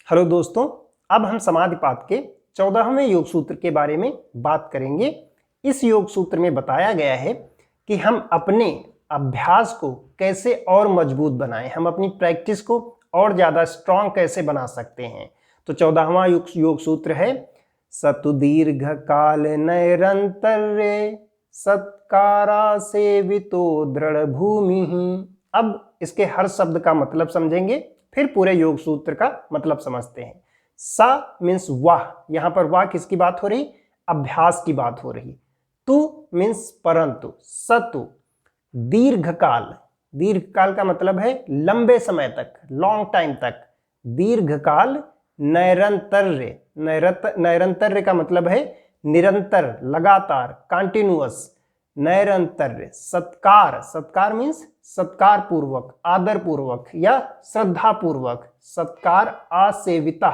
Hello दोस्तों, अब हम समाधिपात के 14वें योग सूत्र के बारे में बात करेंगे। इस योग सूत्र में बताया गया है कि हम अपने अभ्यास को कैसे और मजबूत बनाएं, हम अपनी प्रैक्टिस को और ज़्यादा स्ट्रांग कैसे बना सकते हैं। तो 14वां योग सूत्र है सतु दीर्घ काल नैरंतर्य सत्कारा सेवितो दृढ़ भूमि। अब इसके हर शब्द का मतलब समझेंगे, फिर पूरे योग सूत्र का मतलब समझते हैं। सा मीन्स वाह, यहां पर वाह किसकी बात हो रही? अभ्यास की बात हो रही। तु मीन्स परंतु, सतु दीर्घकाल, दीर्घकाल का मतलब है लंबे समय तक, लॉन्ग टाइम तक। दीर्घकाल नैरंतर्य, नैरंतर्य का मतलब है निरंतर, लगातार, कंटिन्यूअस। नैरंतर्य सत्कार, सत्कार मीन्स सत्कार पूर्वक, आदर पूर्वक या श्रद्धा पूर्वक। सत्कार आसेविता,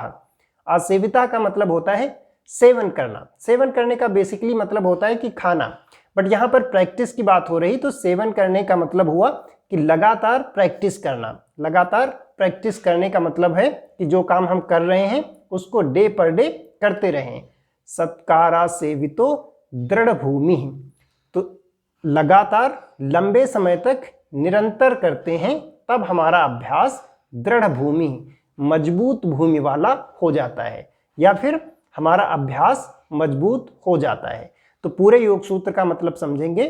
आसेविता का मतलब होता है सेवन करना। सेवन करने का बेसिकली मतलब होता है कि खाना, बट यहां पर प्रैक्टिस की बात हो रही, तो सेवन करने का मतलब हुआ कि लगातार प्रैक्टिस करना। लगातार प्रैक्टिस करने का मतलब है कि जो काम हम कर रहे हैं उसको डे पर डे करते रहें। सत्कारा सेवितो दृढ़ भूमि, तो लगातार लंबे समय तक निरंतर करते हैं, तब हमारा अभ्यास दृढ़ भूमि, मजबूत भूमि वाला हो जाता है, या फिर हमारा अभ्यास मजबूत हो जाता है। तो पूरे योग सूत्र का मतलब समझेंगे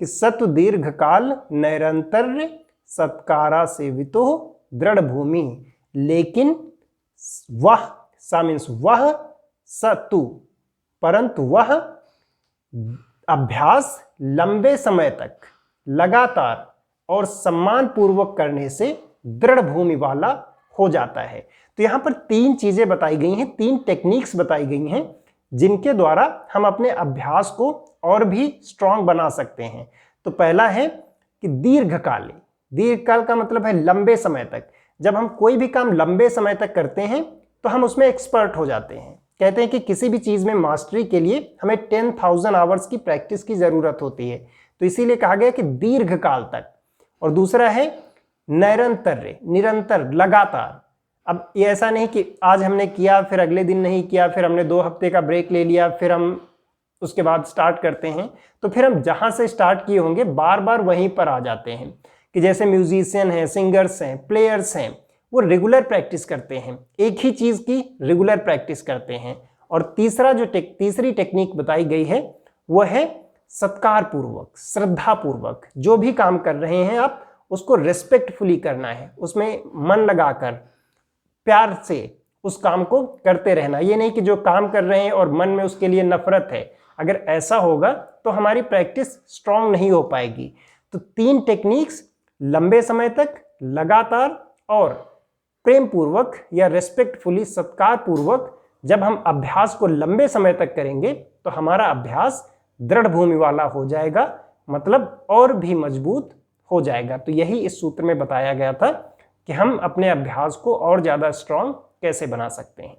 कि सतु दीर्घ काल नैरंतर्य सत्कारा सेवितो दृढ़ भूमि। लेकिन वह, सा मीन्स वह, सतु परंतु वह अभ्यास लंबे समय तक लगातार और सम्मान पूर्वक करने से दृढ़ भूमि वाला हो जाता है। तो यहां पर तीन चीजें बताई गई हैं, तीन टेक्निक्स बताई गई हैं, जिनके द्वारा हम अपने अभ्यास को और भी स्ट्रांग बना सकते हैं। तो पहला है कि दीर्घकाल, दीर्घकाल का मतलब है लंबे समय तक। जब हम कोई भी काम लंबे समय तक करते हैं तो हम उसमें एक्सपर्ट हो जाते हैं। कहते हैं कि किसी भी चीज में मास्टरी के लिए हमें 10,000 आवर्स की प्रैक्टिस की जरूरत होती है, तो इसीलिए कहा गया कि दीर्घकाल तक। और दूसरा है नैरंतर्य, निरंतर, लगातार। अब ये ऐसा नहीं कि आज हमने किया फिर अगले दिन नहीं किया, फिर हमने 2 हफ्ते का ब्रेक ले लिया, फिर हम उसके बाद स्टार्ट करते हैं, तो फिर हम जहां से स्टार्ट किए होंगे बार बार वहीं पर आ जाते हैं। कि जैसे म्यूजिशियन हैं, सिंगर्स हैं, प्लेयर्स हैं, वो रेगुलर प्रैक्टिस करते हैं, एक ही चीज की रेगुलर प्रैक्टिस करते हैं। और तीसरा जो तीसरी टेक्निक बताई गई है वो है सत्कार पूर्वक, श्रद्धा पूर्वक। जो भी काम कर रहे हैं आप उसको रेस्पेक्टफुली करना है, उसमें मन लगाकर प्यार से उस काम को करते रहना। ये नहीं कि जो काम कर रहे हैं और मन में उसके लिए नफरत है, अगर ऐसा होगा तो हमारी प्रैक्टिस स्ट्रांग नहीं हो पाएगी। तो 3 टेक्निक्स, लंबे समय तक, लगातार और प्रेम पूर्वक या रेस्पेक्टफुली, सत्कार पूर्वक, जब हम अभ्यास को लंबे समय तक करेंगे तो हमारा अभ्यास दृढ़ भूमि वाला हो जाएगा, मतलब और भी मजबूत हो जाएगा। तो यही इस सूत्र में बताया गया था कि हम अपने अभ्यास को और ज्यादा स्ट्रांग कैसे बना सकते हैं।